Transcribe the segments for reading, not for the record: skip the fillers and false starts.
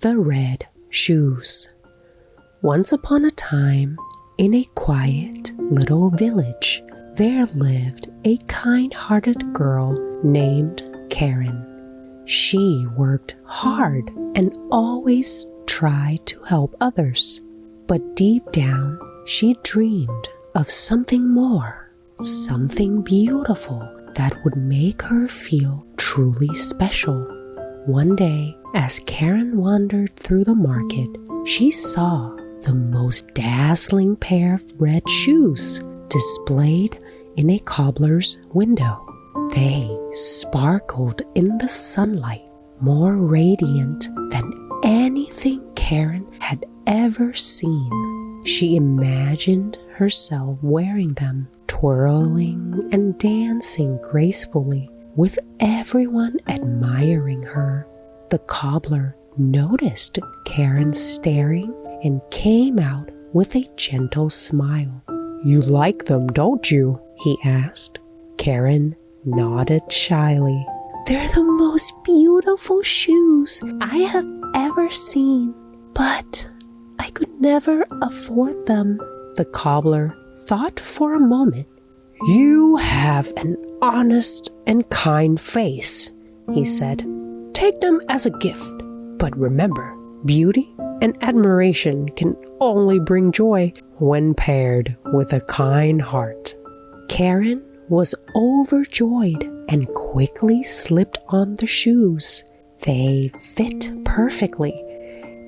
The Red Shoes. Once upon a time, in a quiet little village, there lived a kind-hearted girl named Karen. She worked hard and always tried to help others, but deep down she dreamed of something more, something beautiful that would make her feel truly special. One day, as Karen wandered through the market, she saw the most dazzling pair of red shoes displayed in a cobbler's window. They sparkled in the sunlight, more radiant than anything Karen had ever seen. She imagined herself wearing them, twirling and dancing gracefully, with everyone admiring her. The cobbler noticed Karen staring and came out with a gentle smile. "You like them, don't you?" he asked. Karen nodded shyly. "They're the most beautiful shoes I have ever seen, but I could never afford them." The cobbler thought for a moment. "You have an honest and kind face," he said. "Take them as a gift, but remember, beauty and admiration can only bring joy when paired with a kind heart." Karen was overjoyed and quickly slipped on the shoes. They fit perfectly,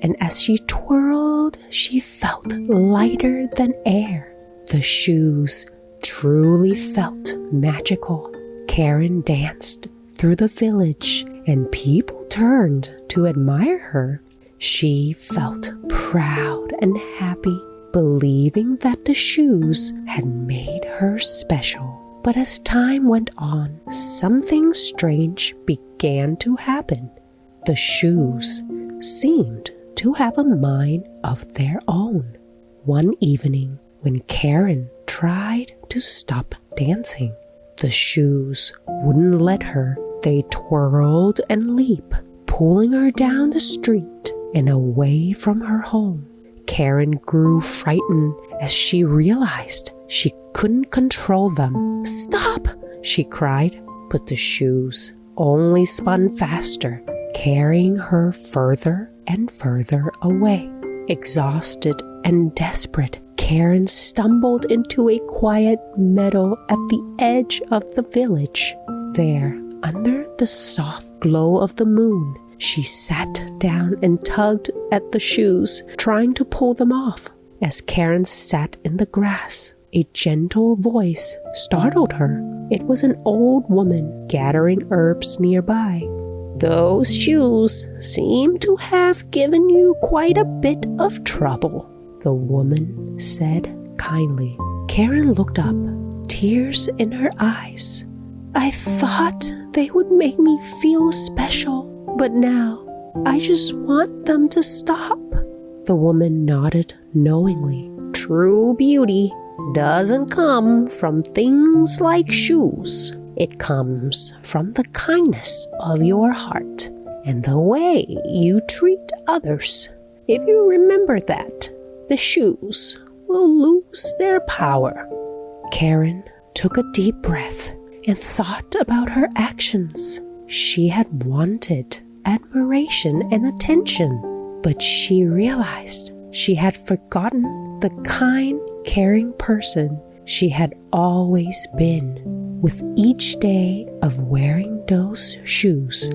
and as she twirled, she felt lighter than air. The shoes truly felt magical. Karen danced through the village, and people turned to admire her. She felt proud and happy, believing that the shoes had made her special. But as time went on, something strange began to happen. The shoes seemed to have a mind of their own. One evening, when Karen tried to stop dancing, the shoes wouldn't let her. They twirled and leaped, pulling her down the street and away from her home. Karen grew frightened as she realized she couldn't control them. "Stop!" she cried, but the shoes only spun faster, carrying her further and further away. Exhausted and desperate, Karen stumbled into a quiet meadow at the edge of the village. There, under the soft glow of the moon, she sat down and tugged at the shoes, trying to pull them off. As Karen sat in the grass, a gentle voice startled her. It was an old woman gathering herbs nearby. "Those shoes seem to have given you quite a bit of trouble," the woman said kindly. Karen looked up, tears in her eyes. "I thought they would make me feel special, but now I just want them to stop." The woman nodded knowingly. "True beauty doesn't come from things like shoes. It comes from the kindness of your heart and the way you treat others. If you remember that, the shoes will lose their power." Karen took a deep breath and thought about her actions. She had wanted admiration and attention, but she realized she had forgotten the kind, caring person she had always been. With each day of wearing those shoes,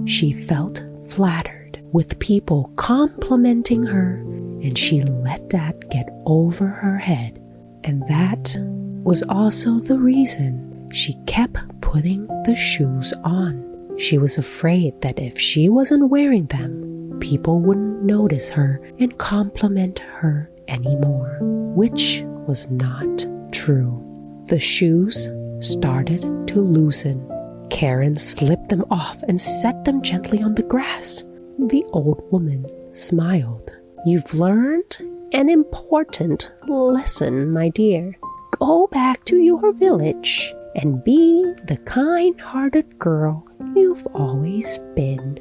she felt flattered with people complimenting her, and she let that get over her head. And that was also the reason she kept putting the shoes on. She was afraid that if she wasn't wearing them, people wouldn't notice her and compliment her anymore, which was not true. The shoes started to loosen. Karen slipped them off and set them gently on the grass. The old woman smiled. "You've learned an important lesson, my dear. Go back to your village and be the kind-hearted girl you've always been."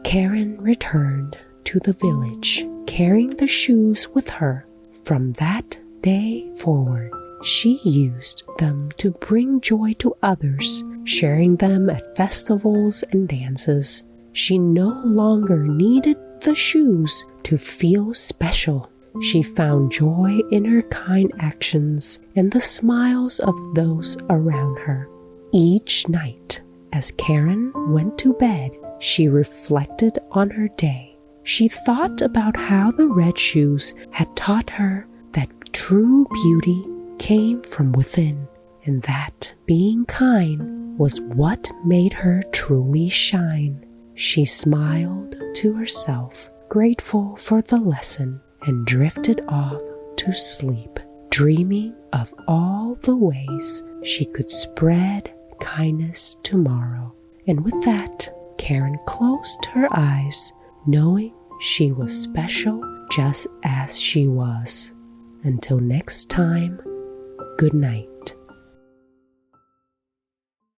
Karen returned to the village, carrying the shoes with her. From that day forward, she used them to bring joy to others, sharing them at festivals and dances. She no longer needed the shoes to feel special. She found joy in her kind actions and the smiles of those around her. Each night, as Karen went to bed, she reflected on her day. She thought about how the red shoes had taught her that true beauty came from within, and that being kind was what made her truly shine. She smiled to herself, grateful for the lesson, and drifted off to sleep, dreaming of all the ways she could spread kindness tomorrow. And with that, Karen closed her eyes, knowing she was special just as she was. Until next time, good night.